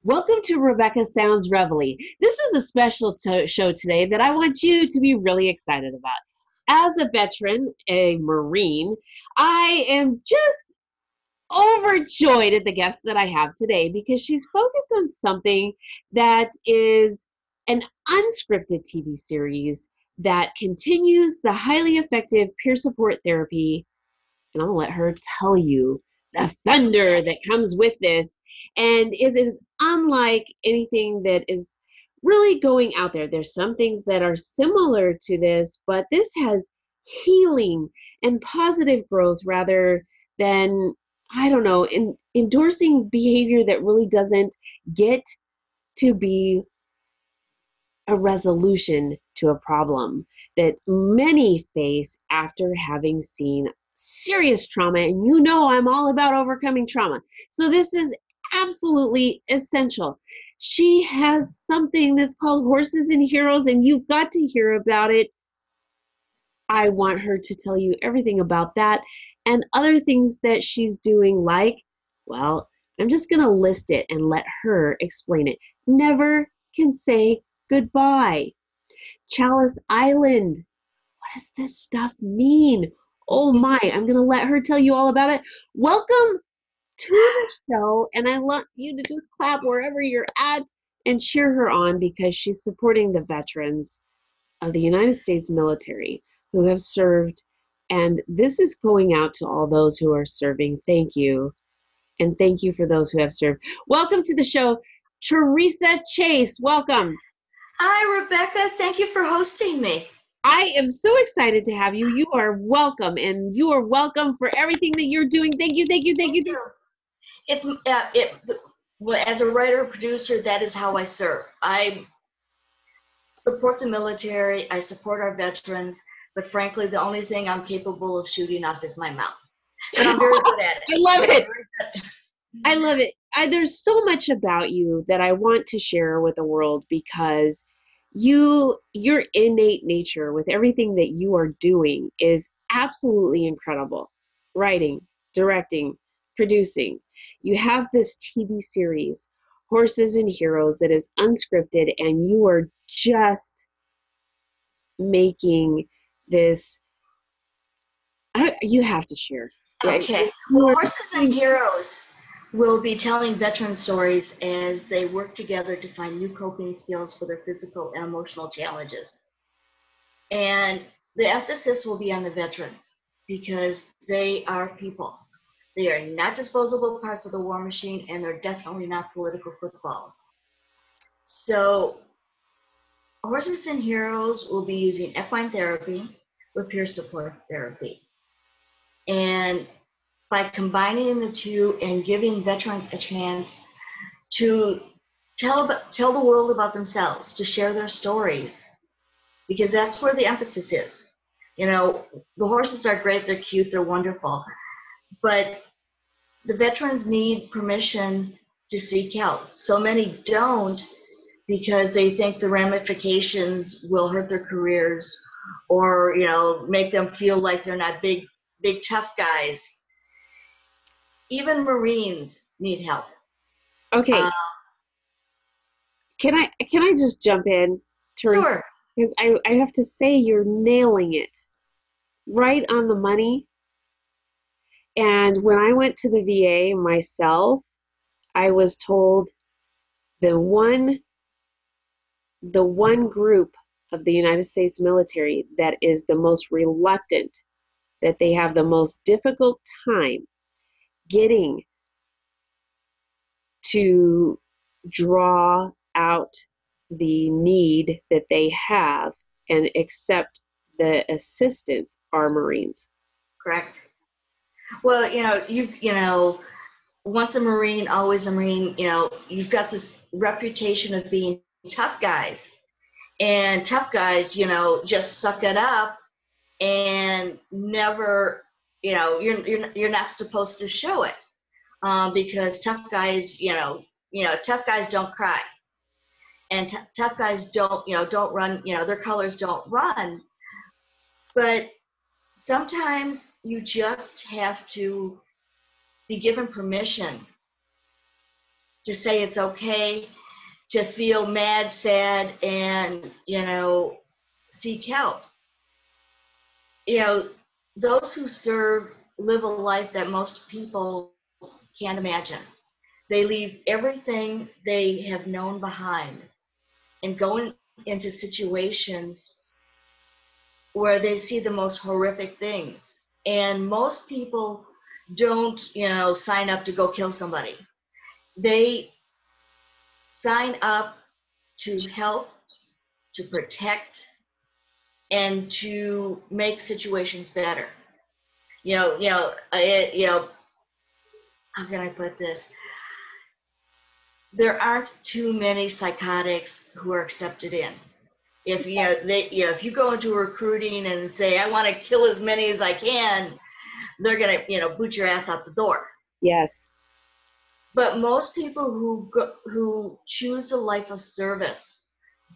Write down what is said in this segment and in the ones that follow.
Welcome to Rebecca Sounds Reveille. This is a special show today that I want you to be really excited about. As a veteran, a Marine, I am just overjoyed at the guest that I have today because she's focused on something that is an unscripted TV series that continues the highly effective peer support therapy. And I'll let her tell you the thunder that comes with this. And it is unlike anything that is really going out there. There's some things that are similar to this, but this has healing and positive growth rather than, I don't know, endorsing behavior that really doesn't get to be a resolution to a problem that many face after having seen serious trauma. And you know I'm all about overcoming trauma. So this is absolutely essential. She has something that's called Horses and Heroes, and you've got to hear about it. I want her to tell you everything about that and other things that she's doing, like, well, I'm just going to list it and let her explain it. Never can say goodbye. Chaze Island. What does this stuff mean? Oh my, I'm going to let her tell you all about it. Welcome to the show, and I want you to just clap wherever you're at and cheer her on because she's supporting the veterans of the United States military who have served, and this is going out to all those who are serving. Thank you, and thank you for those who have served. Welcome to the show, Theresa Chaze. Welcome. Hi, Rebecca. Thank you for hosting me. I am so excited to have you. You are welcome, and you are welcome for everything that you're doing. Thank you, thank you, thank you. It's as a writer, producer, that is how I serve. I support the military. I support our veterans. But frankly, the only thing I'm capable of shooting off is my mouth. But I'm very good at it. I love it. I love it. There's so much about you that I want to share with the world because your innate nature with everything that you are doing is absolutely incredible. Writing, directing, producing. You have this TV series, Horses and Heroes, that is unscripted, and you are just making this. You have to share. Okay. Well, Horses and Heroes will be telling veteran stories as they work together to find new coping skills for their physical and emotional challenges. And the emphasis will be on the veterans because they are people. They are not disposable parts of the war machine, and they're definitely not political footballs. So Horses and Heroes will be using equine therapy with peer support therapy. And by combining the two and giving veterans a chance to tell the world about themselves, to share their stories, because that's where the emphasis is. You know, the horses are great, they're cute, they're wonderful, but the veterans need permission to seek help. So many don't because they think the ramifications will hurt their careers or, you know, make them feel like they're not big tough guys. Even Marines need help. Okay. Can I just jump in, Theresa? Sure. Because I have to say you're nailing it right on the money. And when I went to the VA myself, I was told the one group of the United States military that is the most reluctant, that they have the most difficult time getting to draw out the need that they have and accept the assistance are Marines. Correct. Well, you know, once a Marine, always a Marine. You know, you've got this reputation of being tough guys, and tough guys, you know, just suck it up and never, you know, you're not supposed to show it because tough guys, tough guys don't cry, and tough guys don't run, their colors don't run. But sometimes you just have to be given permission to say it's okay to feel mad, sad, and, seek help. You know, those who serve live a life that most people can't imagine. They leave everything they have known behind and go into situations where they see the most horrific things. And most people don't, sign up to go kill somebody. They sign up to help, to protect, and to make situations better. How can I put this? There aren't too many psychotics who are accepted in. If Yes. if you go into recruiting and say I want to kill as many as I can, they're gonna boot your ass out the door. Yes. But most people who choose the life of service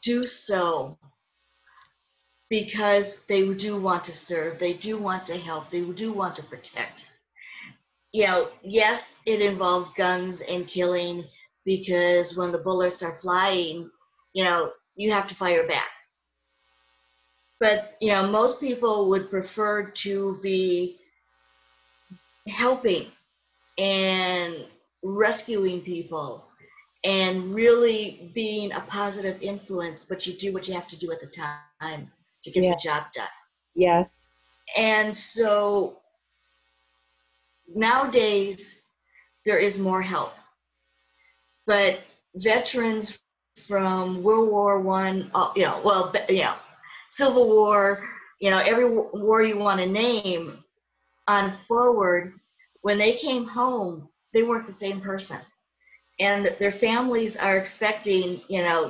do so because they do want to serve, they do want to help, they do want to protect. Yes, it involves guns and killing because when the bullets are flying, you have to fire back. But, most people would prefer to be helping and rescuing people and really being a positive influence, but you do what you have to do at the time to get Yeah. the job done. Yes. And so nowadays, there is more help. But veterans from World War One, Civil War, every war you want to name on forward, when they came home, they weren't the same person. And their families are expecting,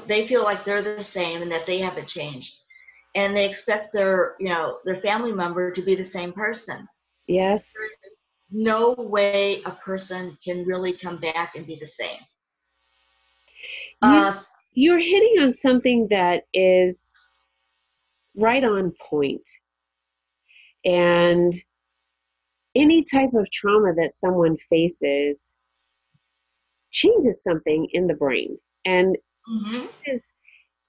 they feel like they're the same and that they haven't changed. And they expect their family member to be the same person. Yes. There's no way a person can really come back and be the same. You Uh, you're hitting on something that is right on point. And any type of trauma that someone faces changes something in the brain. And mm-hmm.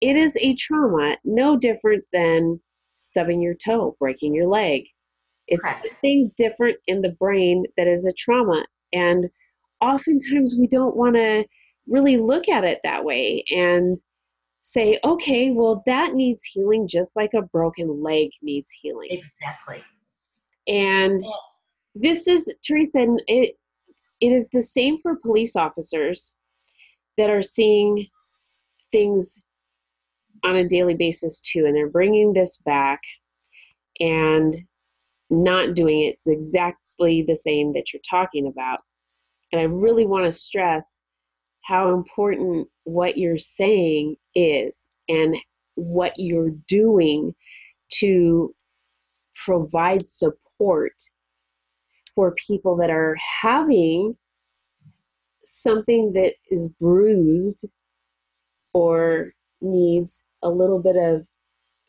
it is a trauma no different than stubbing your toe, breaking your leg. It's Correct. something different in the brain that is a trauma. And oftentimes we don't want to really look at it that way and say, okay, well, that needs healing just like a broken leg needs healing. Exactly. And this is, Theresa, and it is the same for police officers that are seeing things on a daily basis too. And they're bringing this back and not doing it exactly the same that you're talking about. And I really want to stress how important what you're saying is and what you're doing to provide support for people that are having something that is bruised or needs a little bit of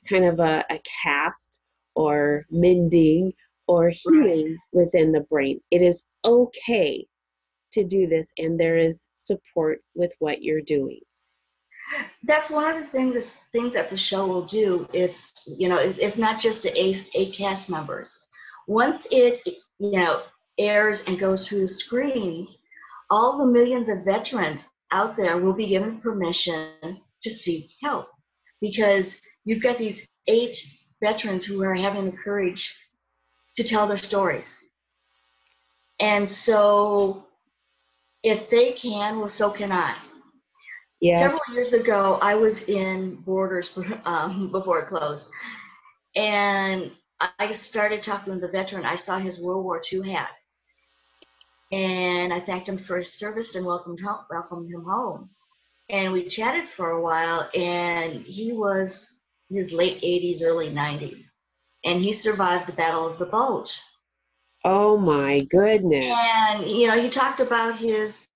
kind of a cast or mending or Right. healing within the brain. It is okay to do this, and there is support with what you're doing. That's one of the things that the show will do. It's not just the eight cast members. Once it airs and goes through the screens, all the millions of veterans out there will be given permission to seek help because you've got these 8 veterans who are having the courage to tell their stories. And so if they can, well, so can I. Yes. Several years ago, I was in Borders before it closed, and I started talking to the veteran. I saw his World War II hat, and I thanked him for his service and welcomed him home. And we chatted for a while, and he was his late 80s, early 90s, and he survived the Battle of the Bulge. Oh my goodness. And he talked about his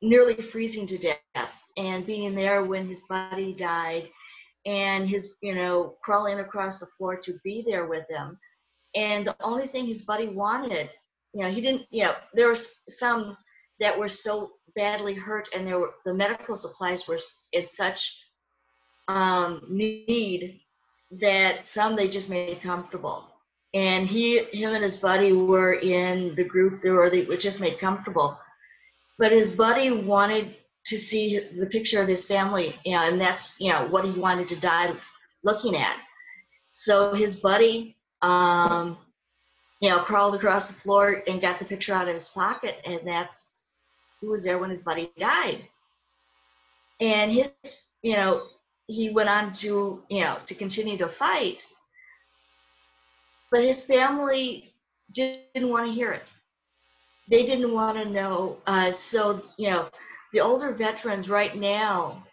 nearly freezing to death and being there when his buddy died and his, crawling across the floor to be there with him. And the only thing his buddy wanted, he didn't, there was some that were so badly hurt, and the medical supplies were in such need that some they just made comfortable. And him and his buddy were in the group they were just made comfortable. But his buddy wanted to see the picture of his family, and that's what he wanted to die looking at. So his buddy, crawled across the floor and got the picture out of his pocket, and that's who was there when his buddy died. And he went on to continue to fight, but his family didn't want to hear it. They didn't want to know. So the older veterans right now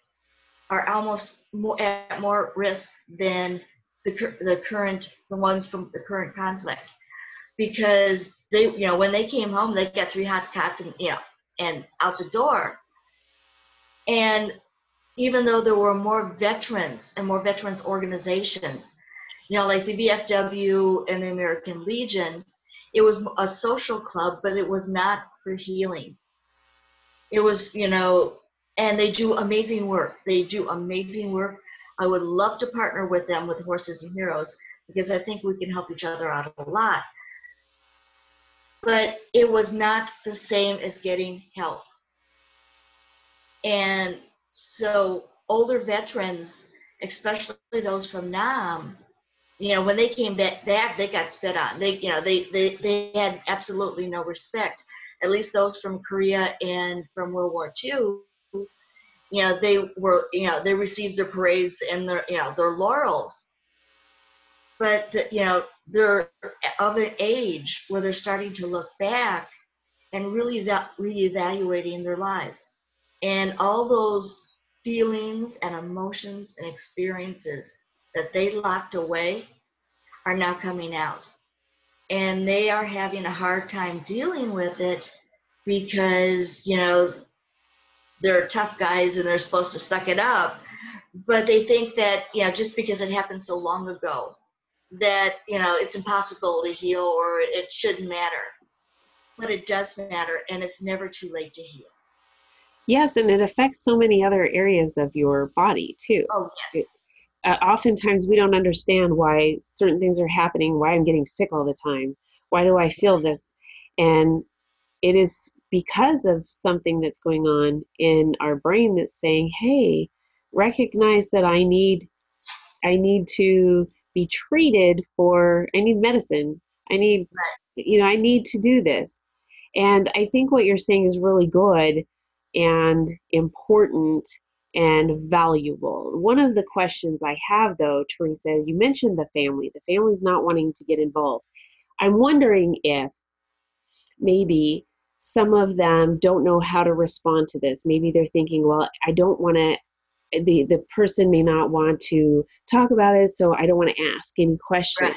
are almost at more risk than the ones from the current conflict, because they, when they came home, they got 3 hot cots and out the door. And even though there were more veterans and more veterans organizations, like the VFW and the American Legion, it was a social club, but it was not for healing. It was, and they do amazing work. I would love to partner with them, with Horses and Heroes, because I think we can help each other out a lot. But it was not the same as getting help. And so older veterans, especially those from Nam, when they came back, they got spit on. They had absolutely no respect. At least those from Korea and from World War II, they received their parades and their laurels. But they're of an age where they're starting to look back and really reevaluating their lives. And all those feelings and emotions and experiences that they locked away are now coming out. And they are having a hard time dealing with it because, they're tough guys and they're supposed to suck it up. But they think that, just because it happened so long ago, that, it's impossible to heal or it shouldn't matter. But it does matter, and it's never too late to heal. Yes, and it affects so many other areas of your body too. Oh, yes. Oftentimes we don't understand why certain things are happening, why I'm getting sick all the time, why do I feel this? And it is because of something that's going on in our brain that's saying, hey, recognize that I need to be treated for, I need medicine. I need, I need to do this. And I think what you're saying is really good and important and valuable. One of the questions I have, though, Theresa, you mentioned the family. The family's not wanting to get involved. I'm wondering if maybe some of them don't know how to respond to this. Maybe they're thinking, well, I don't want to, the person may not want to talk about it, so I don't want to ask any questions.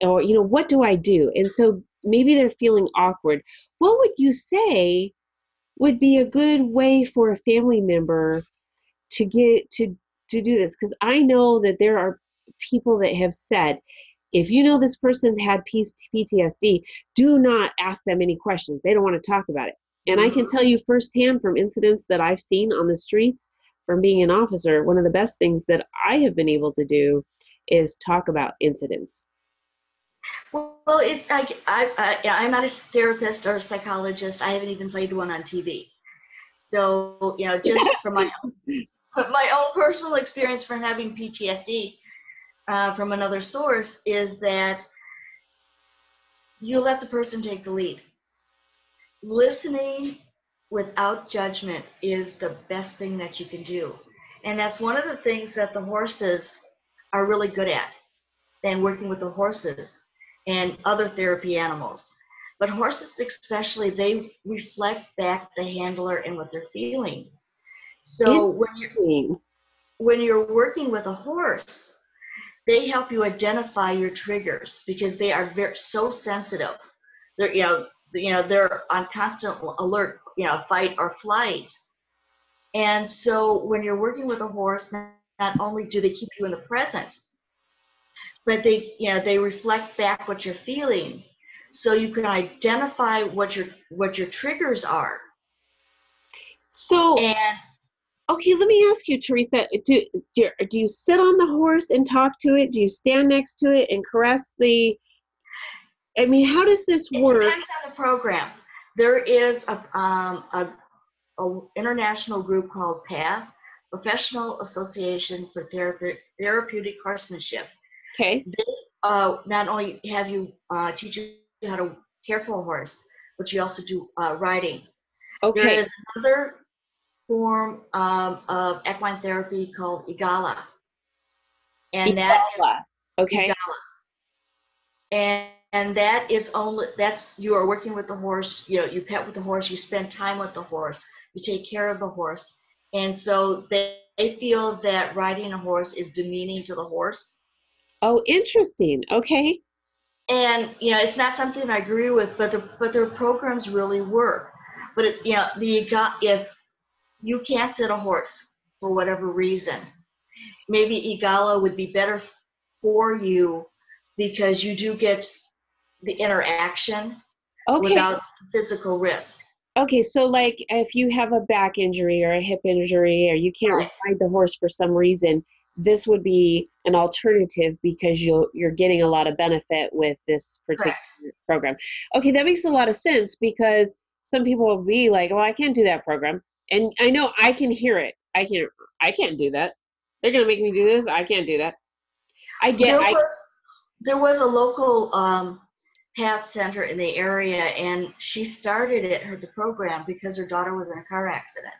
Right. Or, what do I do? And so maybe they're feeling awkward. What would you say would be a good way for a family member to get to do this? Because I know that there are people that have said, if you know this person had PTSD, do not ask them any questions. They don't want to talk about it. And I can tell you firsthand from incidents that I've seen on the streets from being an officer, one of the best things that I have been able to do is talk about incidents. Well, it's like I'm not a therapist or a psychologist. I haven't even played one on TV. So, just from my own personal experience from having PTSD from another source is that you let the person take the lead. Listening without judgment is the best thing that you can do. And that's one of the things that the horses are really good at, and working with the horses and other therapy animals. But horses especially, they reflect back the handler and what they're feeling. So when you're working with a horse, they help you identify your triggers because they are so sensitive. They're they're on constant alert, fight or flight. And so when you're working with a horse, not only do they keep you in the present, but they reflect back what you're feeling, so you can identify what your triggers are. So, And okay, let me ask you, Theresa, do you sit on the horse and talk to it? Do you stand next to it and caress the, I mean, how does this it work? depends on the program. There is a international group called PATH, Professional Association for Therapeutic Horsemanship. Okay. They not only have you teach you how to care for a horse, but you also do riding. There Okay. is another form of equine therapy called Igala, and that is Igala. Okay. Igala, and that is only that's you are working with the horse. You know, you pet with the horse, you spend time with the horse, you take care of the horse, and so they feel that riding a horse is demeaning to the horse. Oh, interesting. Okay. And it's not something I agree with, but their programs really work. But if you can't sit a horse for whatever reason, maybe Igala would be better for you, because you do get the interaction Okay. without physical risk. Okay, so like if you have a back injury or a hip injury or you can't Right. ride the horse for some reason, this would be an alternative because you're getting a lot of benefit with this particular Correct. program. Okay, that makes a lot of sense because some people will be like, "Well, I can't do that program." And I know I can hear it. I can't do that. They're going to make me do this. I can't do that. I get There I was there was a local PATH center in the area, and she started the program because her daughter was in a car accident,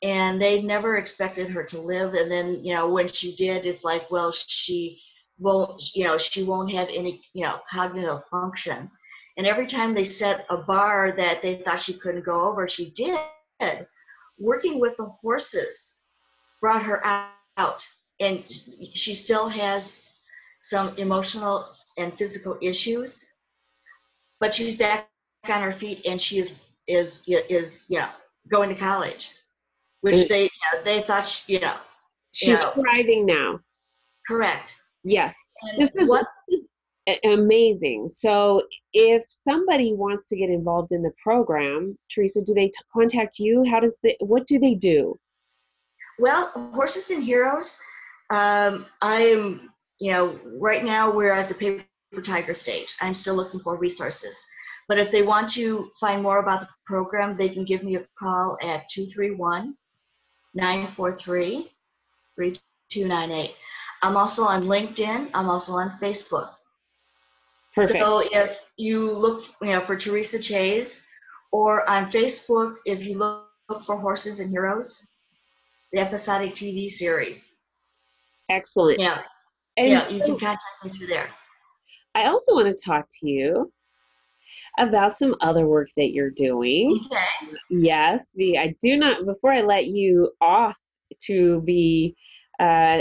and they never expected her to live. And then when she did, it's like, well, she won't have any cognitive function. And every time they set a bar that they thought she couldn't go over, she did. Working with the horses brought her out, and she still has some emotional and physical issues, but she's back on her feet, and she is going to college, which they thought you she's know thriving now. correct. Yes, And this is amazing. So, if somebody wants to get involved in the program, Theresa, do they contact you? What do they do? well, Horses and Heroes, I am, right now we're at the paper tiger stage. I'm still looking for resources. But if they want to find more about the program, they can give me a call at 231-943-3298. I'm also on LinkedIn. I'm also on Facebook. Perfect. So if you look, for Theresa Chaze, or on Facebook, if you look for Horses and Heroes, the episodic TV series, Excellent. yeah, And you can so, contact me through there. I also want to talk to you about some other work that you're doing. Okay. Yes, I do not, before I let you off to be uh,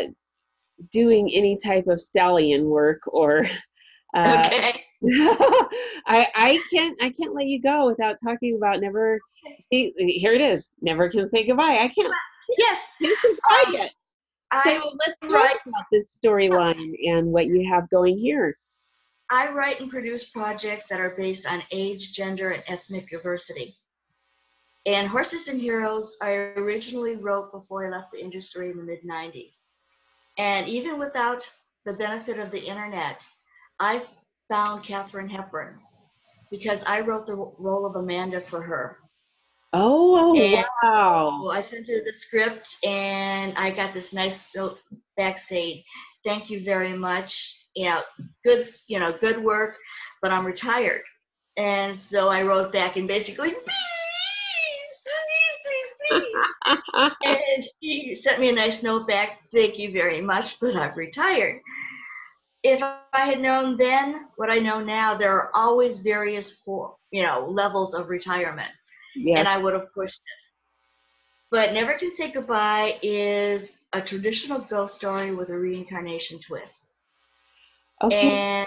doing any type of stallion work or uh, Okay. I can't let you go without talking about never see here it is. Never can say goodbye. Yes. Can't say goodbye Um, yet. So I let's talk write. about this storyline and what you have going here. I write and produce projects that are based on age, gender, and ethnic diversity. And Horses and Heroes, I originally wrote before I left the industry in the mid '90s. And even without the benefit of the internet, I found Katharine Hepburn because I wrote the role of Amanda for her. Oh, And wow. so I sent her the script, and I got this nice note back saying, "Thank you very much. Good work, but I'm retired." And so I wrote back and basically, "Please, please, please, please." And she sent me a nice note back. "Thank you very much, but I'm retired." If I had known then what I know now, there are always various levels of retirement, and Yes. I would have pushed it. But Never Can Say Goodbye is a traditional ghost story with a reincarnation twist. Okay. And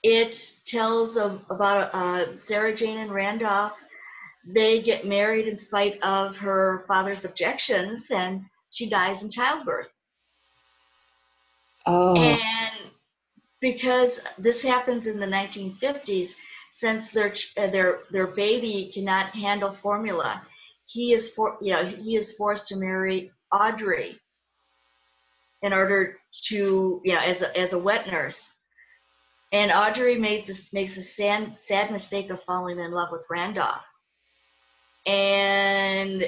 it tells about Sarah Jane and Randolph. They get married in spite of her father's objections, and she dies in childbirth. Oh, And because this happens in the 1950s, since their baby cannot handle formula, he is forced to marry Audrey in order to, as a wet nurse. And Audrey makes a sad mistake of falling in love with Randolph. And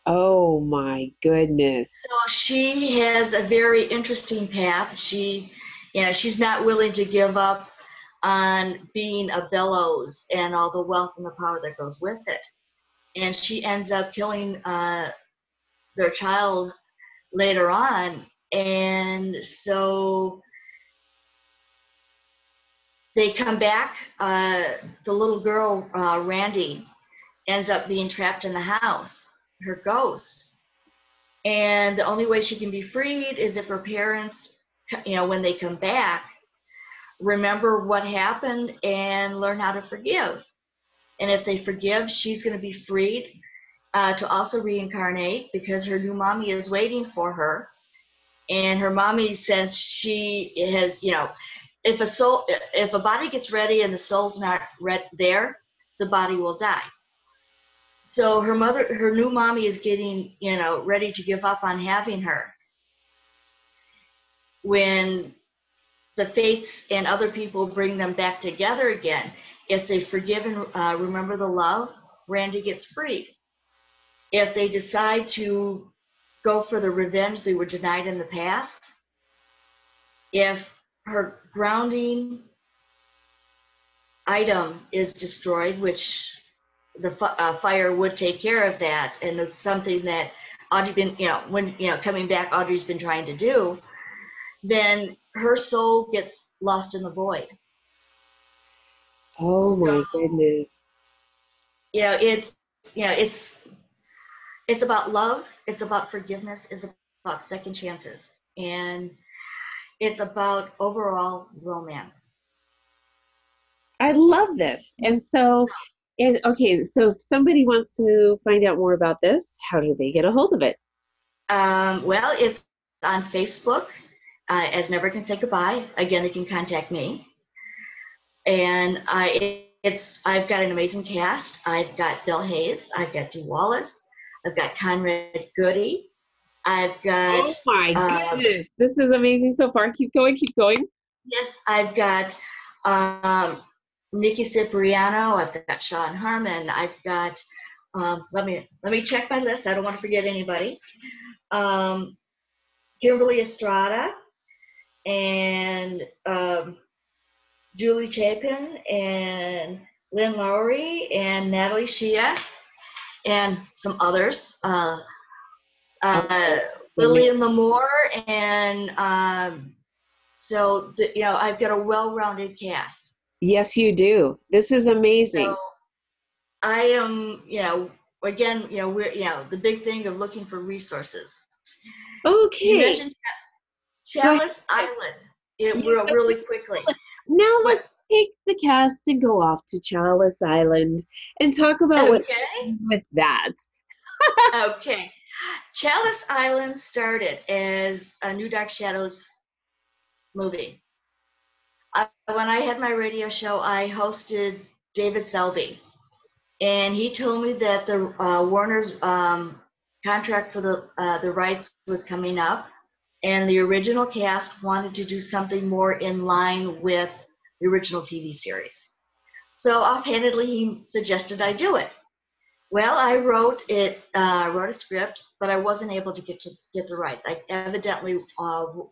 oh my goodness. so she has a very interesting path. She's not willing to give up on being a Bellows and all the wealth and the power that goes with it. And she ends up killing their child later on. And so they come back. The little girl, Randy, ends up being trapped in the house, her ghost. And the only way she can be freed is if her parents, when they come back, remember what happened and learn how to forgive. And if they forgive, she's going to be freed to also reincarnate because her new mommy is waiting for her. And her mommy, since she has, if a body gets ready and the soul's not there, the body will die. So her new mommy is getting, ready to give up on having her when the fates and other people bring them back together again. If they forgive and remember the love, Randy gets freed. If they decide to go for the revenge they were denied in the past, if her grounding item is destroyed, which the fire would take care of that, and it's something that Audrey been, coming back, Audrey's been trying to do, then her soul gets lost in the void. Oh So, my goodness. it's, it's about love, it's about forgiveness, it's about second chances, and it's about overall romance. I love this. And so, okay, so if somebody wants to find out more about this, how do they get a hold of it? Well, it's on Facebook as Never Can Say Goodbye. Again, they can contact me. And I've got an amazing cast. I've got Bill Hayes, I've got Dee Wallace, I've got Conrad Goody, I've got Oh my goodness. This is amazing so far. Keep going, keep going. yes, I've got Nikki Cipriano, I've got Sean Harmon, I've got let me check my list. I don't want to forget anybody. Kimberly Estrada and Julie Chapin and Lynn Lowry and Natalie Shea and some others. Oh, Lillian Lamore and I've got a well-rounded cast. yes, you do. This is amazing. So I am, again, we're, the big thing of looking for resources. You Okay, mentioned go Chalice ahead. Island. It Yeah, real really quickly. now What? let's take the cast and go off to Chalice Island and talk about what Okay. with that. Okay. Chalice Island started as a New Dark Shadows movie. When I had my radio show, I hosted David Selby, and he told me that the Warner's contract for the rights was coming up, and the original cast wanted to do something more in line with the original TV series. So offhandedly, he suggested I do it. Well, I wrote a script, but I wasn't able to get the rights. I evidently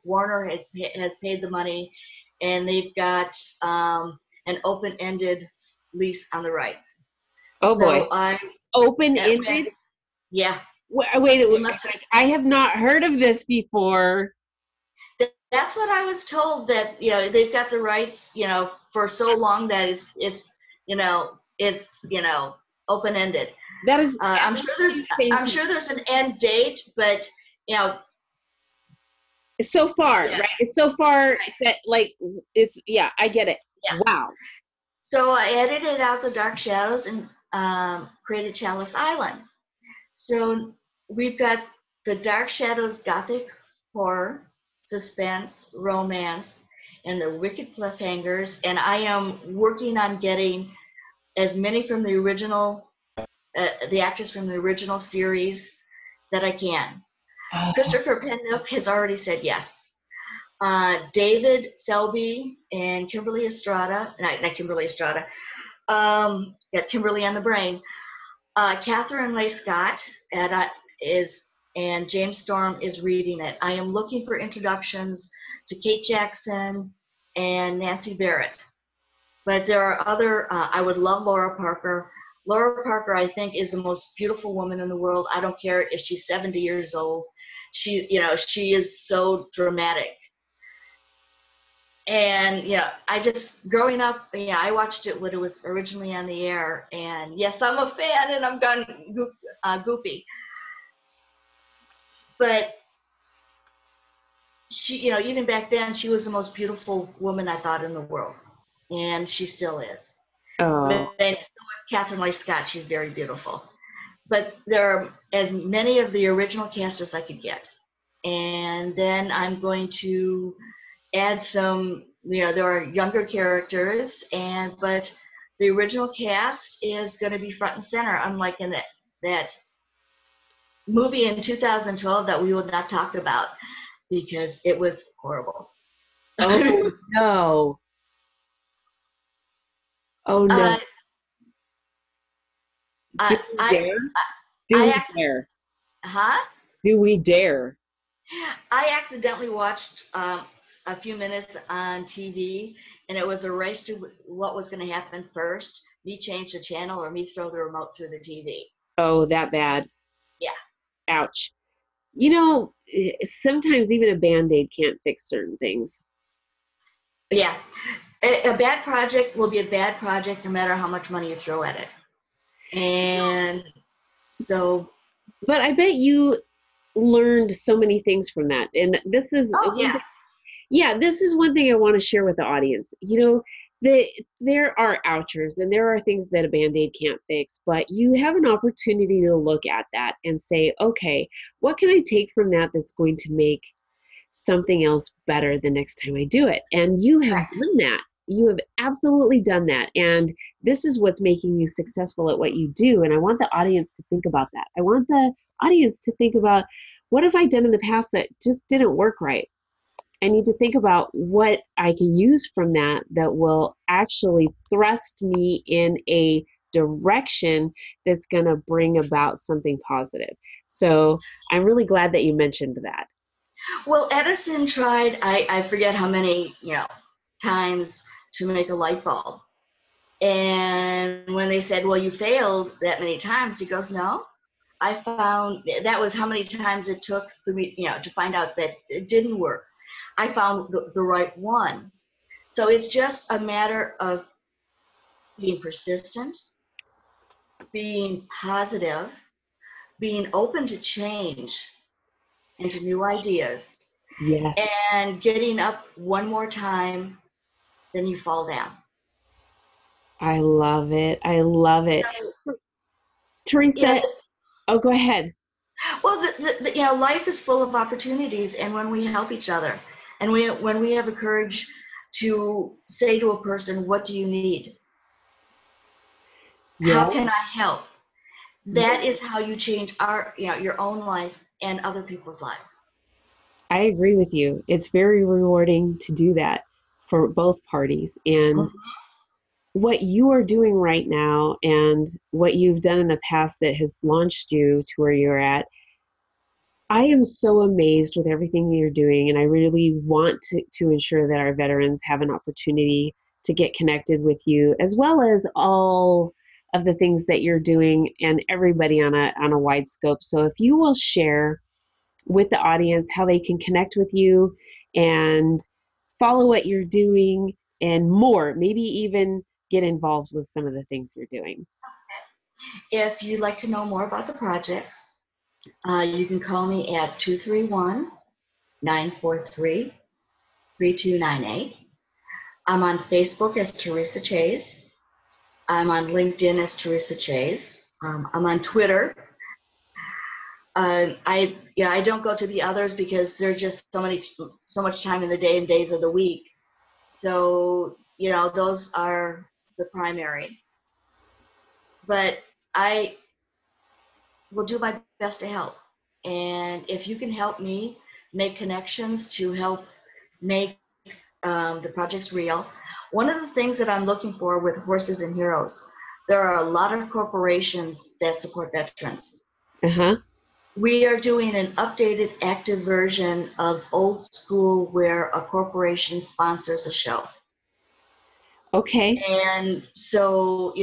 Warner has paid the money, and they've got an open-ended lease on the rights. Oh boy. So I Open-ended? yeah, Wait, they must have. I have not heard of this before. That's what I was told, that they've got the rights for so long that it's open-ended. That is I'm sure there's insane I'm to me. sure there's an end date, but you know It's so far, yeah, right? It's so far right, that like it's yeah, I get it. yeah. Wow. So I edited out the dark shadows and created Chalice Island. So we've got the dark shadows gothic horror suspense, romance, and the wicked cliffhangers. And I am working on getting as many from the original, the actors from the original series that I can. Christopher Pennock has already said yes. David Selby and Kimberly Estrada, not Kimberly Estrada, got Kimberly on the brain. Catherine Leigh Scott and James Storm is reading it. I am looking for introductions to Kate Jackson and Nancy Barrett. But there are other, I would love Laura Parker. Laura Parker, I think, is the most beautiful woman in the world. I don't care if she's 70 years old. She is so dramatic. And I just, growing up, I watched it when it was originally on the air. And yes, I'm a fan, and I'm gone goofy. But she, even back then, she was the most beautiful woman I thought in the world, and she still is. Oh. And so is Catherine Leigh Scott. She's very beautiful. But there are as many of the original cast as I could get, and then I'm going to add some. There are younger characters, but the original cast is going to be front and center, unlike in that movie in 2012 that we will not talk about because it was horrible. Oh no. Oh no. Do we dare? Do we dare? Huh? Do we dare? I accidentally watched a few minutes on TV, and it was a race to what was going to happen first: me change the channel or me throw the remote through the TV. Oh, that bad. Yeah. Ouch. Sometimes even a Band-Aid can't fix certain things. Yeah. A bad project will be a bad project no matter how much money you throw at it. And so. But I bet you learned so many things from that. And this is this is one thing I want to share with the audience. There are ouchers and there are things that a Band-Aid can't fix, but you have an opportunity to look at that and say, okay, what can I take from that that's going to make something else better the next time I do it? And you have done that. You have absolutely done that. And this is what's making you successful at what you do. And I want the audience to think about that. I want the audience to think about, what have I done in the past that just didn't work right? I need to think about what I can use from that will actually thrust me in a direction that's going to bring about something positive. So I'm really glad that you mentioned that. Well, Edison tried, I forget how many, times to make a light bulb. And when they said, well, you failed that many times, he goes, no, I found that was how many times it took for me, to find out that it didn't work. I found the right one. So it's just a matter of being persistent, being positive, being open to change and to new ideas, Yes. and getting up one more time, then you fall down. I love it. I love it. So, Theresa, go ahead. Well, life is full of opportunities, and when we help each other, and when we have the courage to say to a person, what do you need? Yeah. How can I help? That is how you change your own life and other people's lives. I agree with you. It's very rewarding to do that for both parties. And what you are doing right now and what you've done in the past that has launched you to where you're at, I am so amazed with everything you're doing. And I really want to ensure that our veterans have an opportunity to get connected with you, as well as all of the things that you're doing and everybody on a wide scope. So if you will share with the audience how they can connect with you and follow what you're doing and more, maybe even get involved with some of the things you're doing. If you'd like to know more about the projects, you can call me at 231-943-3298. I'm on Facebook as Theresa Chaze. I'm on LinkedIn as Theresa Chaze. I'm on Twitter I don't go to the others because there's just so much time in the day and days of the week. So, those are the primary. But I will do my best to help. And if you can help me make connections to help make the projects real, one of the things that I'm looking for with Horses and Heroes, there are a lot of corporations that support veterans. Uh-huh. We are doing an updated active version of old school where a corporation sponsors a show. Okay. And so,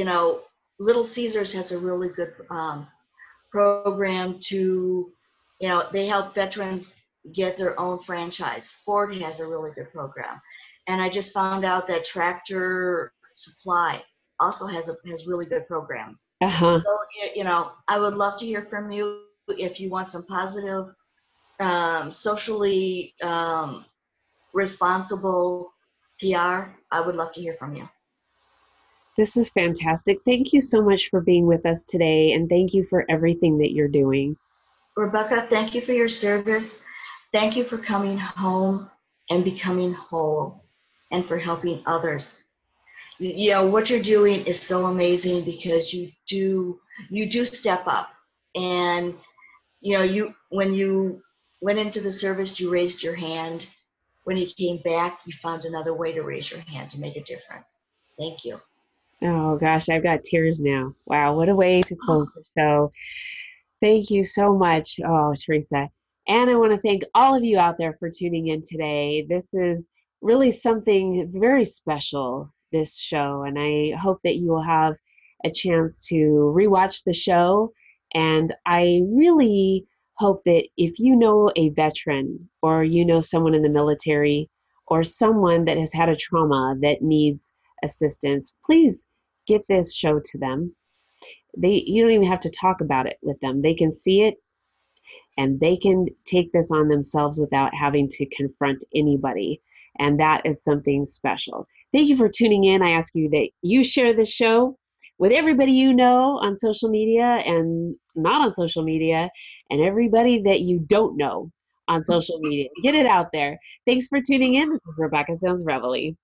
Little Caesars has a really good program to, they help veterans get their own franchise. Ford has a really good program. And I just found out that Tractor Supply also has really good programs. Uh-huh. So, I would love to hear from you if you want some positive, socially responsible PR. I would love to hear from you. This is fantastic. Thank you so much for being with us today, and thank you for everything that you're doing. Rebecca, thank you for your service. Thank you for coming home and becoming whole and for helping others. What you're doing is so amazing because you do step up. And when you went into the service, you raised your hand. When you came back, you found another way to raise your hand to make a difference. Thank you. Oh gosh, I've got tears now. Wow, what a way to close the show. Thank you so much, oh, Theresa. And I want to thank all of you out there for tuning in today. This is really something very special, this show. And I hope that you will have a chance to rewatch the show. And I really hope that if you know a veteran or you know someone in the military or someone that has had a trauma that needs assistance, please get this show to them. You don't even have to talk about it with them. They can see it and they can take this on themselves without having to confront anybody. And that is something special. Thank you for tuning in. I ask you that you share this show with everybody you know on social media and not on social media, and everybody that you don't know on social media. Get it out there. Thanks for tuning in. This is Rebecca Sounds Reveille.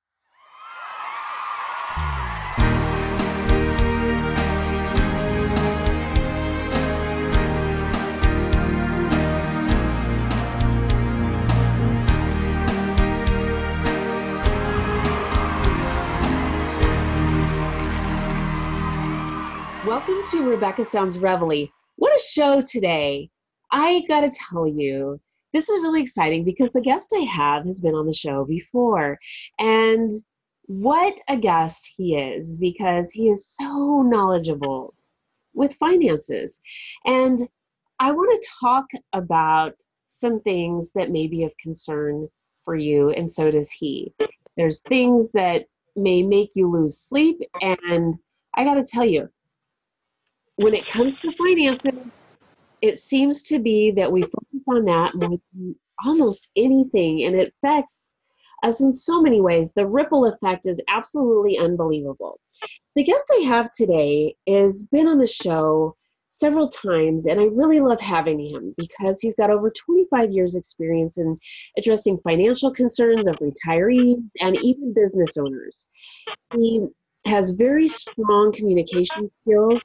Welcome to Rebecca Sounds Reveille. What a show today. I gotta tell you, this is really exciting because the guest I have has been on the show before. And what a guest he is, because he is so knowledgeable with finances. And I want to talk about some things that may be of concern for you, and so does he. There's things that may make you lose sleep, and I gotta tell you, when it comes to finances, it seems to be that we focus on that more than almost anything, and it affects us in so many ways. The ripple effect is absolutely unbelievable. The guest I have today has been on the show several times, and I really love having him because he's got over 25 years experience in addressing financial concerns of retirees and even business owners. He has very strong communication skills.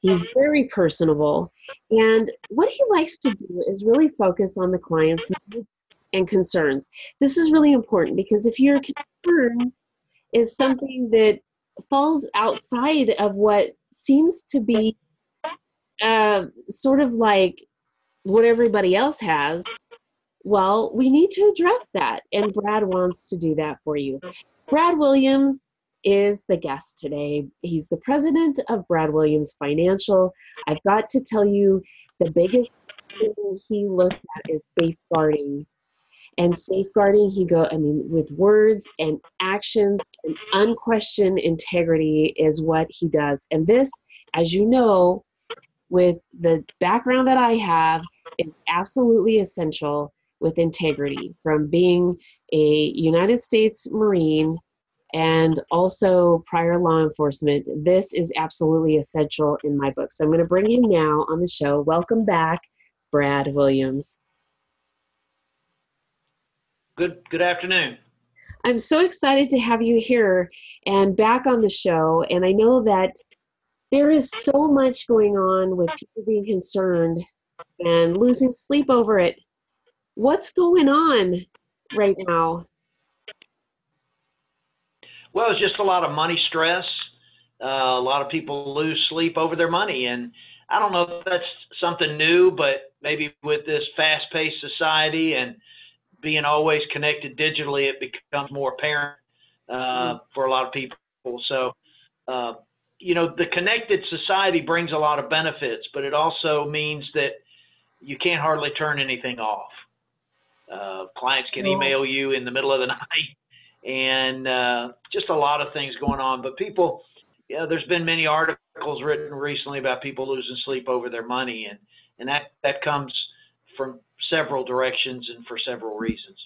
He's very personable. And what he likes to do is really focus on the client's needs and concerns. This is really important because if your concern is something that falls outside of what seems to be sort of like what everybody else has, well, we need to address that. And Brad wants to do that for you. Brad Williams is the guest today. He's the president of Brad Williams Financial. I've got to tell you, the biggest thing he looks at is safeguarding. And safeguarding, with words and actions and unquestioned integrity is what he does. And this, as you know, with the background that I have, is absolutely essential with integrity, from being a United States Marine and also prior law enforcement. This is absolutely essential in my book. So I'm going to bring him now on the show. Welcome back, Brad Williams. Good afternoon. I'm so excited to have you here and back on the show. And I know that there is so much going on with people being concerned and losing sleep over it. What's going on right now? Well, it's just a lot of money stress. A lot of people lose sleep over their money, and I don't know if that's something new, but maybe with this fast-paced society and being always connected digitally, it becomes more apparent for a lot of people. So, uh, the connected society brings a lot of benefits, but it also means that you can't hardly turn anything off. Clients can email you in the middle of the night, and just a lot of things going on. But people, there's been many articles written recently about people losing sleep over their money, and that comes from several directions and for several reasons.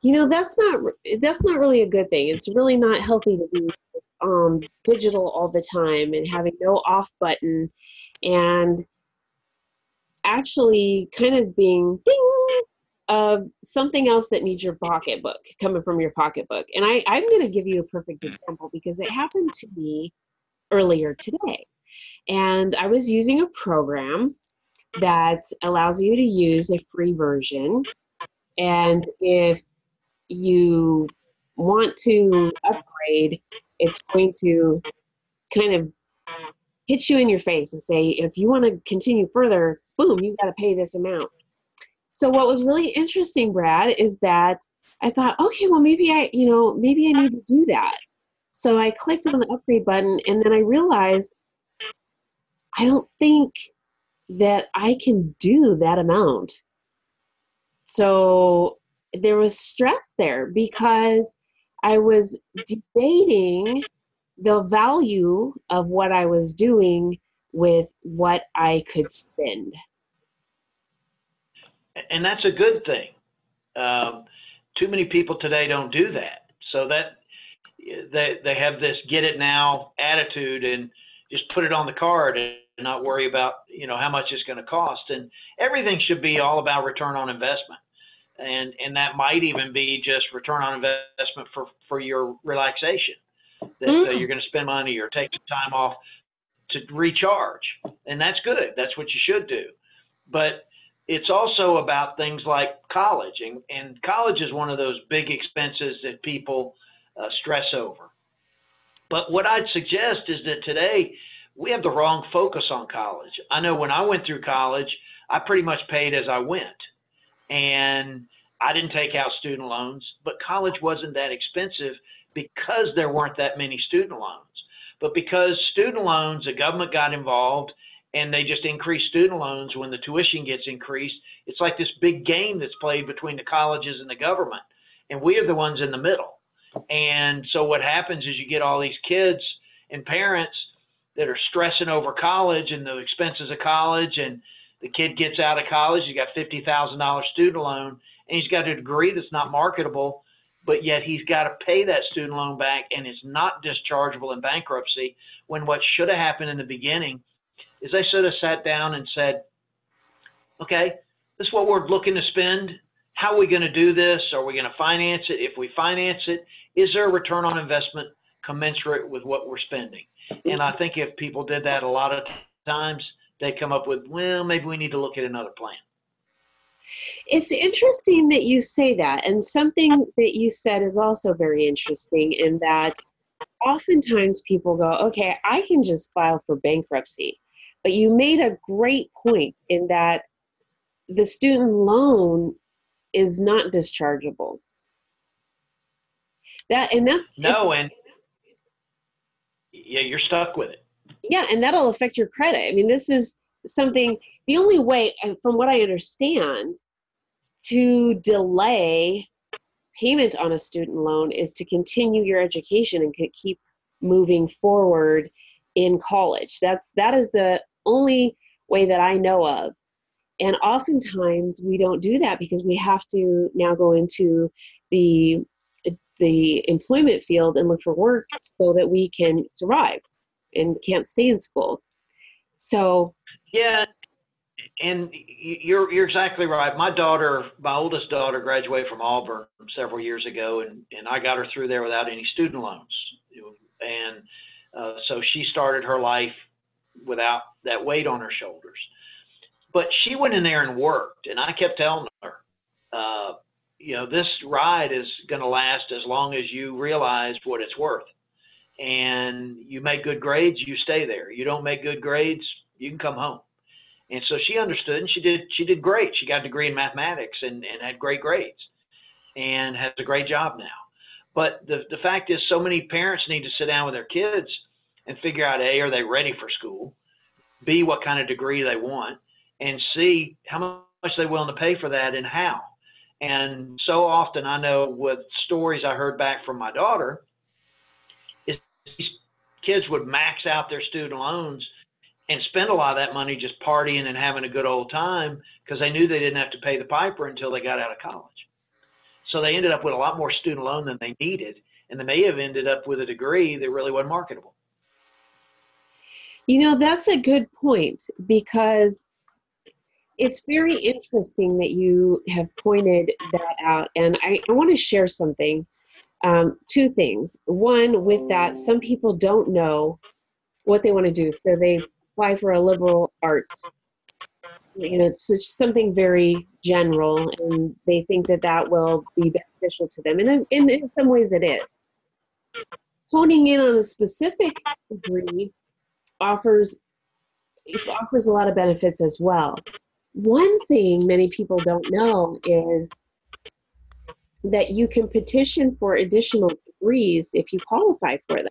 That's not really a good thing. It's really not healthy to be digital all the time and having no off button, and actually kind of being ding of something else that needs your pocketbook coming from your pocketbook. And I'm going to give you a perfect example because it happened to me earlier today. And I was using a program that allows you to use a free version. And if you want to upgrade, it's going to kind of hit you in your face and say, if you want to continue further, boom, you've got to pay this amount. So what was really interesting, Brad, is that I thought, okay, well, maybe I need to do that. So I clicked on the upgrade button, and then I realized I don't think that I can do that amount. So there was stress there because I was debating the value of what I was doing with what I could spend. And that's a good thing. Too many people today don't do that. So that they have this get it now attitude and just put it on the card and not worry about how much it's going to cost. And everything should be all about return on investment. And that might even be just return on investment for your relaxation, that you're going to spend money or take some time off to recharge. And that's good. That's what you should do. But it's also about things like college. And college is one of those big expenses that people stress over. But what I'd suggest is that today we have the wrong focus on college. I know when I went through college, I pretty much paid as I went. And I didn't take out student loans, but college wasn't that expensive because there weren't that many student loans. But because student loans, the government got involved and they just increased student loans when the tuition gets increased. It's like this big game that's played between the colleges and the government. And we are the ones in the middle. And so what happens is you get all these kids and parents that are stressing over college and the expenses of college, and the kid gets out of college, he's got $50,000 student loan, and he's got a degree that's not marketable, but yet he's got to pay that student loan back, and it's not dischargeable in bankruptcy, when what should have happened in the beginning is they should have sat down and said, okay, this is what we're looking to spend. How are we going to do this? Are we going to finance it? If we finance it, is there a return on investment commensurate with what we're spending? And I think if people did that a lot of times, they come up with, well, maybe we need to look at another plan. It's interesting that you say that. And something that you said is also very interesting in that oftentimes people go, okay, I can just file for bankruptcy. But you made a great point in that the student loan is not dischargeable. And yeah, you're stuck with it. Yeah, and that'll affect your credit. I mean, this is something, the only way, from what I understand, to delay payment on a student loan is to continue your education and keep moving forward in college. That is the only way that I know of. And oftentimes we don't do that because we have to now go into the employment field and look for work so that we can survive and can't stay in school. So yeah, and you're exactly right. My oldest daughter graduated from Auburn several years ago, and I got her through there without any student loans. And so she started her life without that weight on her shoulders. But she went in there and worked, and I kept telling her, this ride is going to last as long as you realize what it's worth. And you make good grades, you stay there. You don't make good grades, you can come home. And so she understood, and she did great. She got a degree in mathematics and had great grades and has a great job now. But the fact is, so many parents need to sit down with their kids and figure out, A, are they ready for school? B, what kind of degree they want? And C, how much they're willing to pay for that and how. And so often I know with stories I heard back from my daughter, is these kids would max out their student loans and spend a lot of that money just partying and having a good old time because they knew they didn't have to pay the piper until they got out of college. So they ended up with a lot more student loan than they needed, and they may have ended up with a degree that really wasn't marketable. That's a good point, because it's very interesting that you have pointed that out. And I want to share something, two things. One, with that, some people don't know what they want to do. So they apply for a liberal arts. It's just something very general, and they think that will be beneficial to them. And in some ways it is. Honing in on a specific degree offers a lot of benefits as well. One thing many people don't know is that you can petition for additional degrees if you qualify for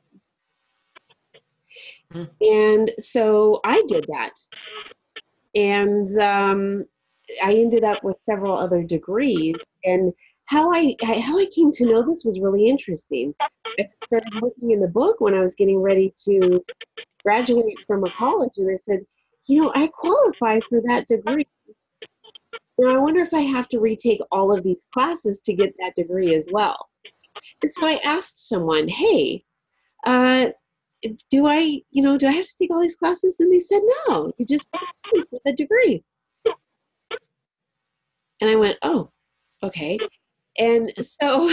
them. And so I did that. And I ended up with several other degrees. And how I came to know this was really interesting. I started looking in the book when I was getting ready to graduate from a college, and I said, I qualify for that degree. Now I wonder if I have to retake all of these classes to get that degree as well. And so I asked someone, hey, do I have to take all these classes? And they said, no, you just qualify for the degree. And I went, oh, okay. And so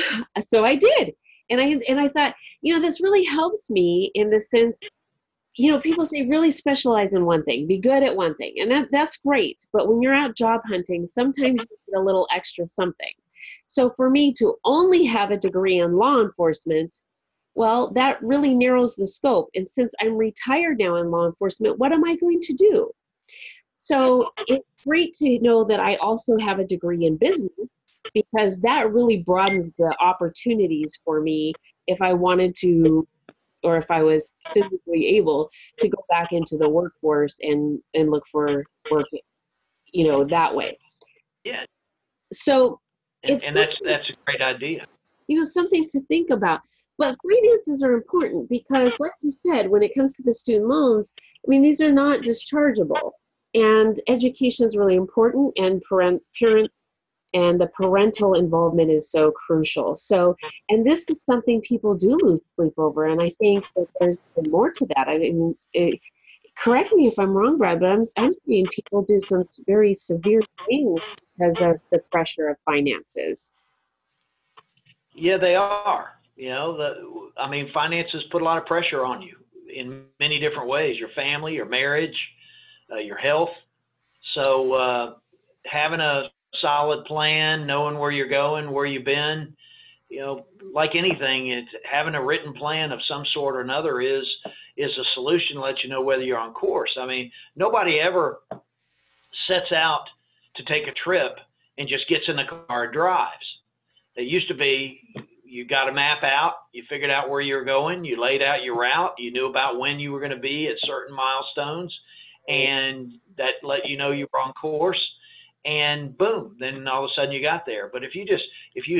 I did. And I thought, this really helps me in the sense, people say really specialize in one thing, be good at one thing. And that's great. But when you're out job hunting, sometimes you need a little extra something. So for me to only have a degree in law enforcement, well, that really narrows the scope. And since I'm retired now in law enforcement, what am I going to do? So it's great to know that I also have a degree in business, because that really broadens the opportunities for me if I wanted to, or if I was physically able to go back into the workforce and look for work, that way. Yeah. So and that's a great idea. Something to think about. But finances are important because, like you said, when it comes to the student loans, these are not dischargeable. And education is really important, and parents and the parental involvement is so crucial. So, and this is something people do lose sleep over, and I think that there's more to that. Correct me if I'm wrong, Brad, but I'm seeing people do some very severe things because of the pressure of finances. Yeah, they are. Finances put a lot of pressure on you in many different ways, your family, your marriage, your health. So having a solid plan, knowing where you're going, where you've been, like anything, it's having a written plan of some sort or another is a solution to let you know whether you're on course. Nobody ever sets out to take a trip and just gets in the car and drives. It used to be, you got a map out, you figured out where you were going, you laid out your route, you knew about when you were going to be at certain milestones, and that let you know you were on course, and boom, then all of a sudden you got there. But if you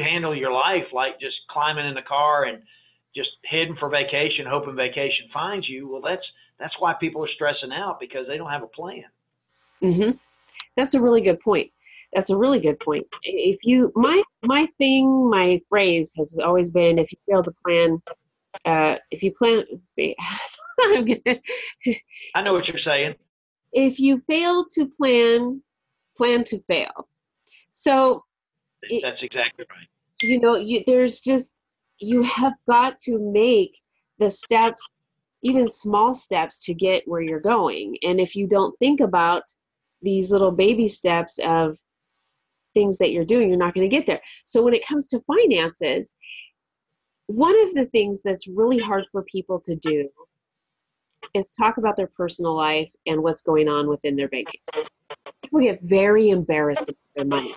handle your life like just climbing in the car and just heading for vacation, hoping vacation finds you, well, that's why people are stressing out, because they don't have a plan. Mm-hmm. That's a really good point. My phrase has always been, if you fail to plan, I know what you're saying. if you fail to plan, plan to fail. So, That's exactly right. there's just, you have got to make the steps, even small steps, to get where you're going. And if you don't think about these little baby steps of things that you're doing, you're not going to get there. So when it comes to finances, one of the things that's really hard for people to do is talk about their personal life and what's going on within their banking. People get very embarrassed about their money,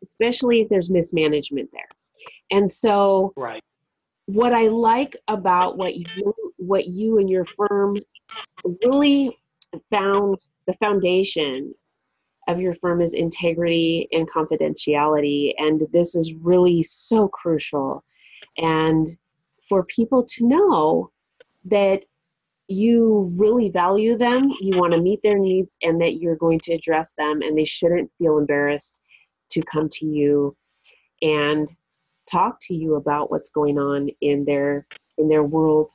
especially if there's mismanagement there. And so Right. what I like about what you and your firm really found, the foundation of your firm is integrity and confidentiality. And this is really so crucial. And for people to know that you really value them, you want to meet their needs, and that you're going to address them, and they shouldn't feel embarrassed to come to you and talk to you about what's going on in their world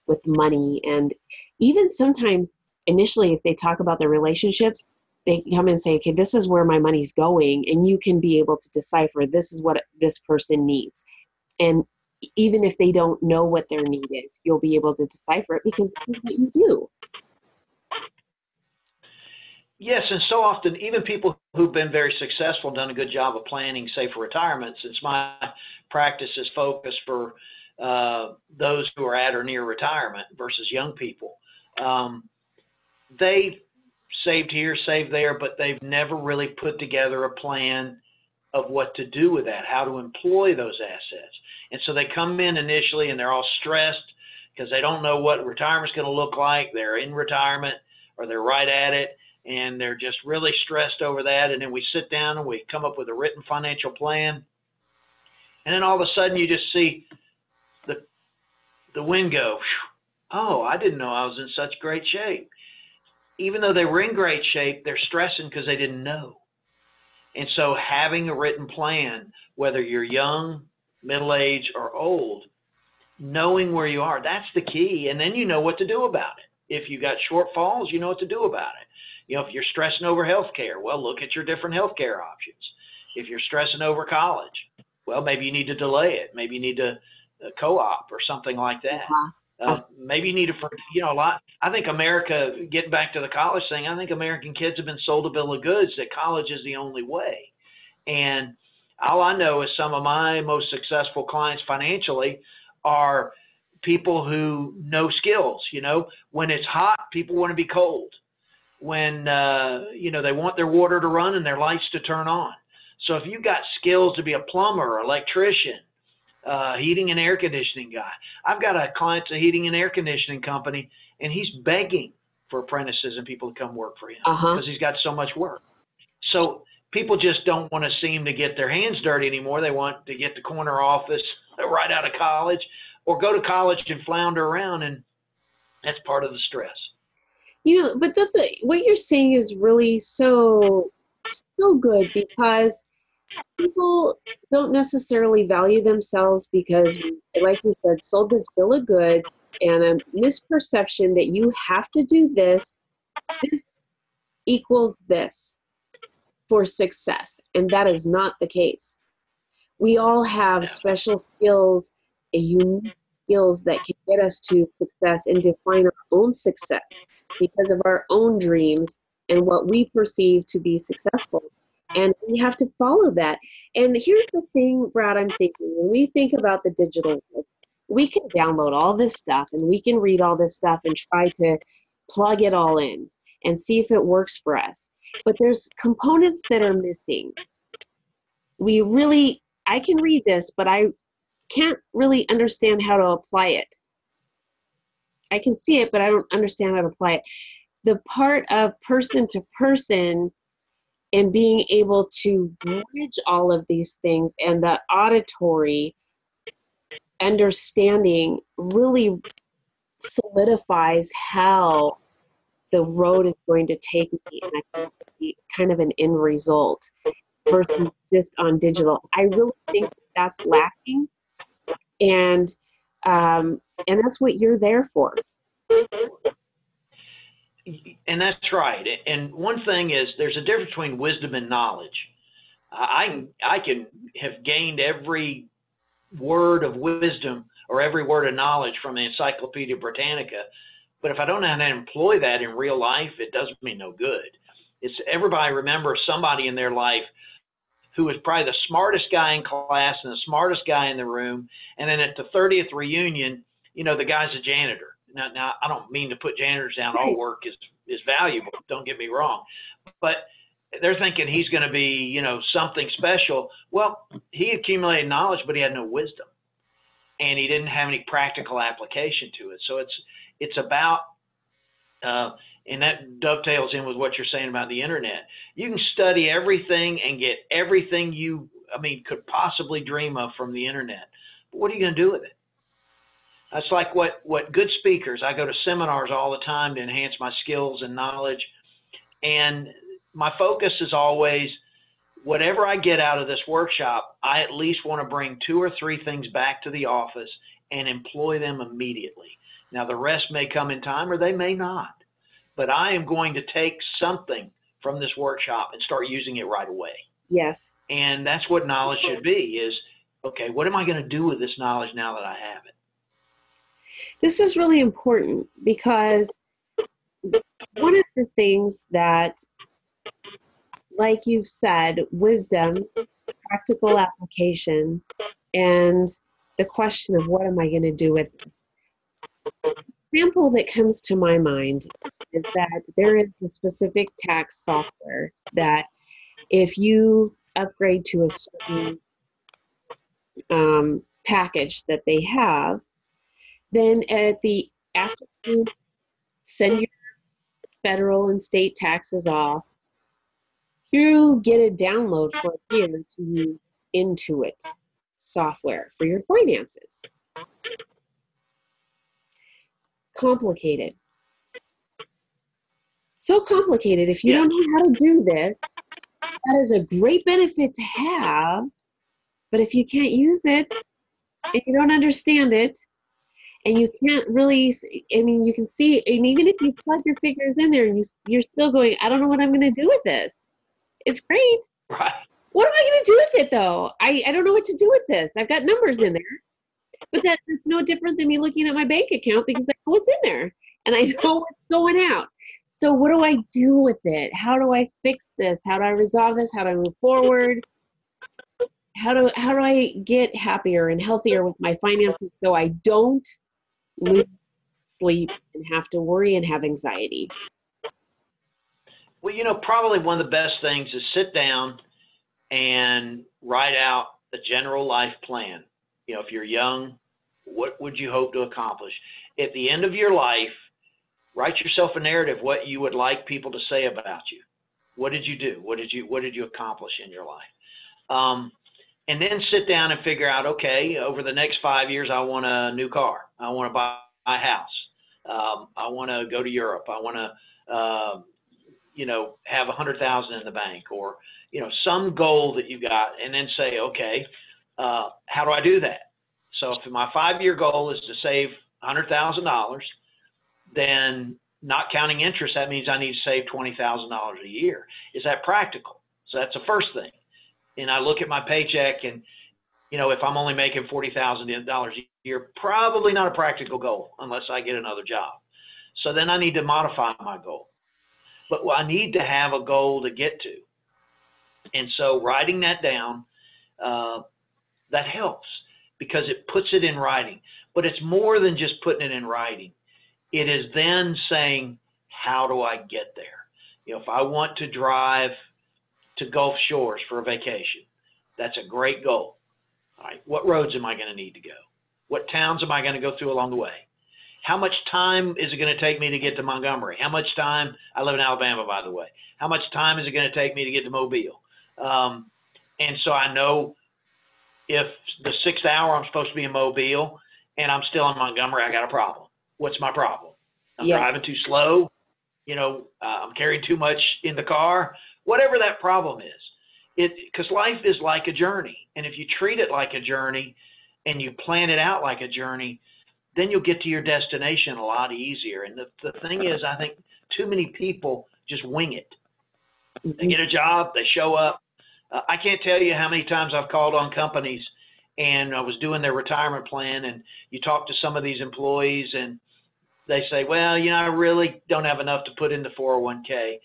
with money. And even sometimes initially, if they talk about their relationships, they come and say, okay, this is where my money's going, and you can be able to decipher this is what this person needs. And even if they don't know what their need is, you'll be able to decipher it because this is what you do. Yes, and so often, even people who've been very successful, done a good job of planning, say for retirement, since my practice is focused for those who are at or near retirement versus young people. They've saved here, saved there, but they've never really put together a plan of what to do with that, how to employ those assets. And so they come in initially and they're all stressed because they don't know what retirement's going to look like. They're in retirement or they're right at it, and they're just really stressed over that. And then we sit down and we come up with a written financial plan. And then all of a sudden you just see the wind go, oh, I didn't know I was in such great shape. Even though they were in great shape, they're stressing because they didn't know. And so having a written plan, whether you're young, middle-aged, or old, knowing where you are, that's the key. And then you know what to do about it. If you got shortfalls, you know what to do about it. If you're stressing over healthcare, well, look at your different healthcare options. If you're stressing over college, well, maybe you need to delay it. Maybe you need to co-op or something like that. Maybe you need to, a lot. I think America, getting back to the college thing, I think American kids have been sold a bill of goods that college is the only way. And all I know is some of my most successful clients financially are people who know skills. When it's hot, people want to be cold. When, they want their water to run and their lights to turn on. So if you've got skills to be a plumber or electrician, heating and air conditioning guy. I've got a client, a heating and air conditioning company, and he's begging for apprentices and people to come work for him because he's got so much work. So people just don't want to seem to get their hands dirty anymore. They want to get the corner office right out of college or go to college and flounder around, and that's part of the stress. But what you're saying is really so good, because people don't necessarily value themselves because, like you said, sold this bill of goods and a misperception that you have to do this equals this for success. And that is not the case. We all have special skills, unique skills that can get us to success and define our own success because of our own dreams and what we perceive to be successful. And we have to follow that. And here's the thing, Brad, I'm thinking, when we think about the digital world, we can download all this stuff and we can read all this stuff and try to plug it all in and see if it works for us. But there's components that are missing. I can read this, but I can't really understand how to apply it. I can see it, but I don't understand how to apply it. The part of person to person and being able to bridge all of these things and the auditory understanding really solidifies how the road is going to take me, and I can see kind of an end result versus just on digital. I really think that's lacking, and that's what you're there for. And that's right. And one thing is, there's a difference between wisdom and knowledge. I can have gained every word of wisdom or every word of knowledge from the Encyclopedia Britannica, but if I don't know how to employ that in real life, it does me no good. It's everybody remembers somebody in their life who was probably the smartest guy in class and the smartest guy in the room, and then at the 30th reunion, the guy's a janitor. Now I don't mean to put janitors down. All work is valuable. Don't get me wrong, but they're thinking he's going to be, something special. Well, he accumulated knowledge, but he had no wisdom, and he didn't have any practical application to it. So it's about, and that dovetails in with what you're saying about the internet. You can study everything and get everything you, could possibly dream of from the internet. But what are you going to do with it? That's like what good speakers, I go to seminars all the time to enhance my skills and knowledge. And my focus is always, whatever I get out of this workshop, I at least want to bring 2 or 3 things back to the office and employ them immediately. Now, the rest may come in time or they may not, but I am going to take something from this workshop and start using it right away. Yes. And that's what knowledge should be, is, okay, what am I going to do with this knowledge now that I have it? This is really important, because one of the things that, like you've said, wisdom, practical application, and the question of what am I going to do with this? The example that comes to my mind is that there is a specific tax software that if you upgrade to a certain package that they have, then after you send your federal and state taxes off, you get a download for a year to use Intuit software for your finances. Complicated. So complicated. If you don't know how to do this, that is a great benefit to have, but if you can't use it and you don't understand it, and you can't really, you can see, and even if you plug your figures in there and you're still going, I don't know what I'm going to do with this. It's great. Right. What am I going to do with it, though? I don't know what to do with this. I've got numbers in there. But that's no different than me looking at my bank account, because I know what's in there and I know what's going out. So what do I do with it? How do I fix this? How do I resolve this? How do I move forward? How do I get happier and healthier with my finances so I don't lose sleep and have to worry and have anxiety? Well, probably one of the best things is sit down and write out a general life plan. If you're young, what would you hope to accomplish? At the end of your life, write yourself a narrative, what you would like people to say about you. What did you do? What did you accomplish in your life? And then sit down and figure out, okay, over the next 5 years, I want a new car. I want to buy a house. I want to go to Europe. I want to, have 100,000 in the bank, or, some goal that you've got, and then say, okay, how do I do that? So if my 5-year goal is to save $100,000, then not counting interest, that means I need to save $20,000 a year. Is that practical? So that's the first thing. And I look at my paycheck, and, if I'm only making $40,000 a year, probably not a practical goal unless I get another job. So then I need to modify my goal. But I need to have a goal to get to. And so writing that down, that helps, because it puts it in writing. But it's more than just putting it in writing. It is then saying, how do I get there? If I want to drive to Gulf Shores for a vacation, that's a great goal. All right, what roads am I going to need to go? What towns am I going to go through along the way? How much time is it going to take me to get to Montgomery? How much time, I live in Alabama, by the way, how much time is it going to take me to get to Mobile? And so I know if the 6th hour I'm supposed to be in Mobile and I'm still in Montgomery, I got a problem. What's my problem? I'm driving too slow. I'm carrying too much in the car. Whatever that problem is, because life is like a journey. And if you treat it like a journey and you plan it out like a journey, then you'll get to your destination a lot easier. And the thing is, I think too many people just wing it. They get a job, they show up. I can't tell you how many times I've called on companies and I was doing their retirement plan, and you talk to some of these employees and they say, well, you know, I really don't have enough to put in the 401k.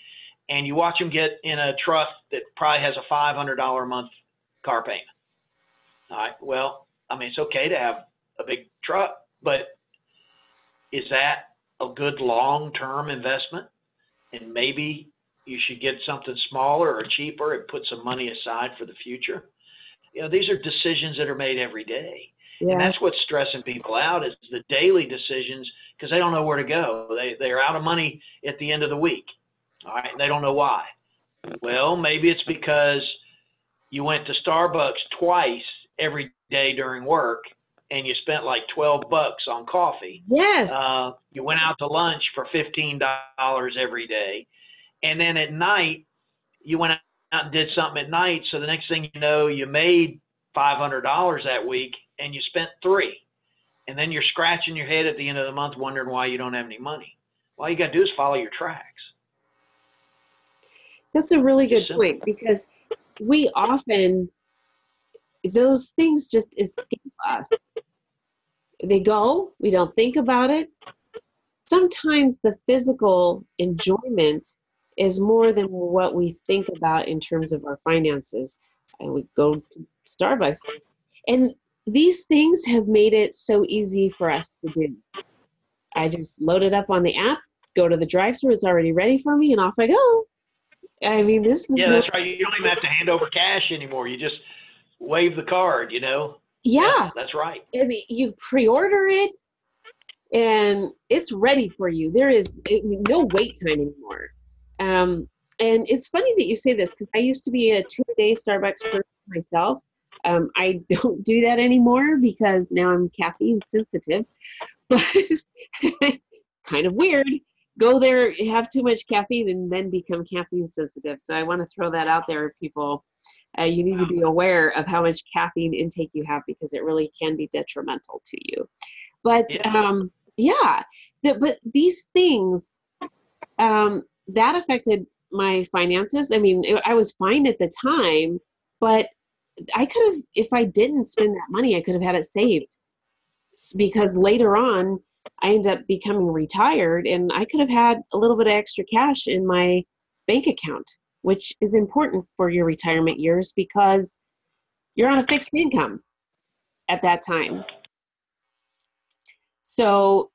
And you watch them get in a truck that probably has a $500 a month car payment. All right, well, I mean, it's okay to have a big truck, but is that a good long-term investment? And maybe you should get something smaller or cheaper and put some money aside for the future. You know, these are decisions that are made every day. Yeah. And that's what's stressing people out, is the daily decisions, because they don't know where to go. They're out of money at the end of the week. All right, and they don't know why. Well, maybe it's because you went to Starbucks twice every day during work and you spent like $12 on coffee. Yes. You went out to lunch for $15 every day. And then at night, you went out and did something at night. So the next thing you know, you made $500 that week and you spent $3. And then you're scratching your head at the end of the month wondering why you don't have any money. All you got to do is follow your tracks. That's a really good point, because we often, those things just escape us. They go, we don't think about it. Sometimes the physical enjoyment is more than what we think about in terms of our finances. And we go to Starbucks. And these things have made it so easy for us to do. I just load it up on the app, go to the drive-thru, it's already ready for me, and off I go. I mean, this is that's right. You don't even have to hand over cash anymore. You just wave the card, you know? Yeah. That's right. I mean, you pre-order it and it's ready for you. There is no wait time anymore. And it's funny that you say this, because I used to be a 2-a-day Starbucks person myself. I don't do that anymore because now I'm caffeine sensitive, but kind of weird. Go there, have too much caffeine, and then become caffeine sensitive. So I want to throw that out there, people. You need to be aware of how much caffeine intake you have, because it really can be detrimental to you. But but these things, that affected my finances. I mean, I was fine at the time, but I could have, if I didn't spend that money, I could have had it saved, because later on, I ended up becoming retired and I could have had a little bit of extra cash in my bank account, which is important for your retirement years because you're on a fixed income at that time. So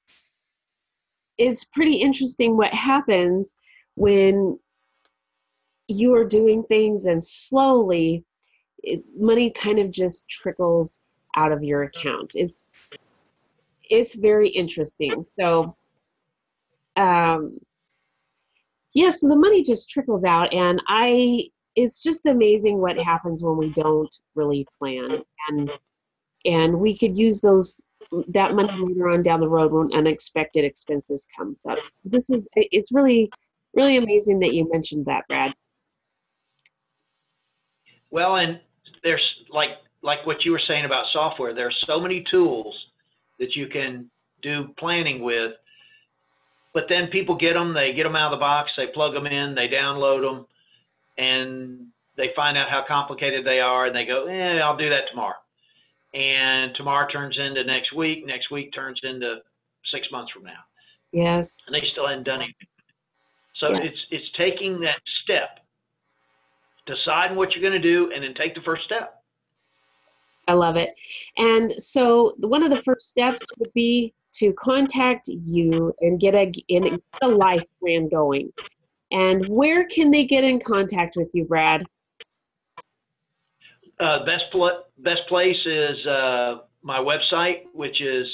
it's pretty interesting what happens when you are doing things and slowly money kind of just trickles out of your account. It's very interesting. So, so the money just trickles out, and it's just amazing what happens when we don't really plan, and we could use that money later on down the road when unexpected expenses comes up. So it's really, really amazing that you mentioned that, Brad. Well, and there's like what you were saying about software, there are so many tools that you can do planning with, but then people they get them out of the box, they plug them in, they download them, and they find out how complicated they are, and they go, I'll do that tomorrow. And tomorrow turns into next week turns into 6 months from now. Yes. And they still hadn't done anything. So it's taking that step, deciding what you're going to do, and then take the first step. I love it. And so one of the first steps would be to contact you and get a life plan going. And where can they get in contact with you, Brad? Best place is my website, which is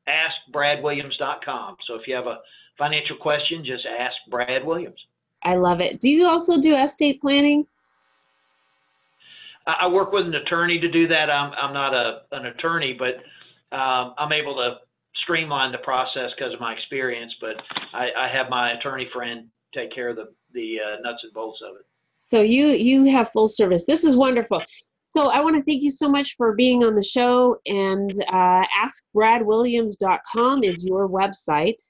askbradwilliams.com. So if you have a financial question, just ask Brad Williams. I love it. Do you also do estate planning? I work with an attorney to do that. I'm not an attorney, but I'm able to streamline the process because of my experience. But I have my attorney friend take care of the nuts and bolts of it. So you have full service. This is wonderful. So I want to thank you so much for being on the show, and askbradwilliams.com is your website.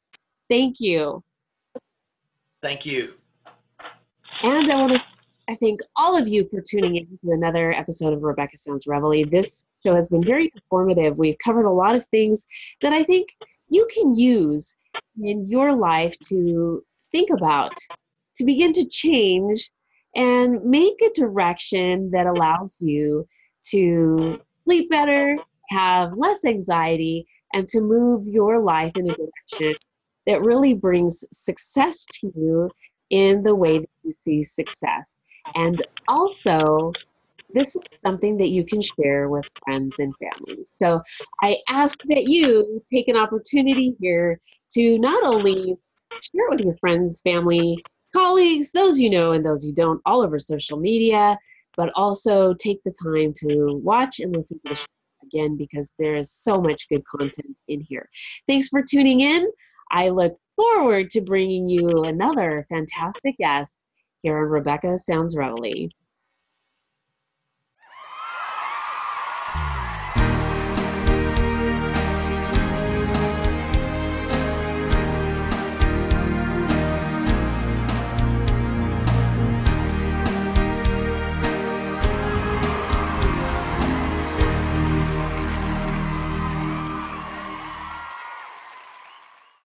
Thank you. Thank you. And I thank all of you for tuning in to another episode of Rebecca Sounds Reveille. This show has been very informative. We've covered a lot of things that I think you can use in your life to think about, to begin to change and make a direction that allows you to sleep better, have less anxiety, and to move your life in a direction that really brings success to you in the way that you see success. And also, this is something that you can share with friends and family. So I ask that you take an opportunity here to not only share it with your friends, family, colleagues, those you know and those you don't, all over social media, but also take the time to watch and listen to the show again, because there is so much good content in here. Thanks for tuning in. I look forward to bringing you another fantastic guest here on Rebecca Sounds Reveille.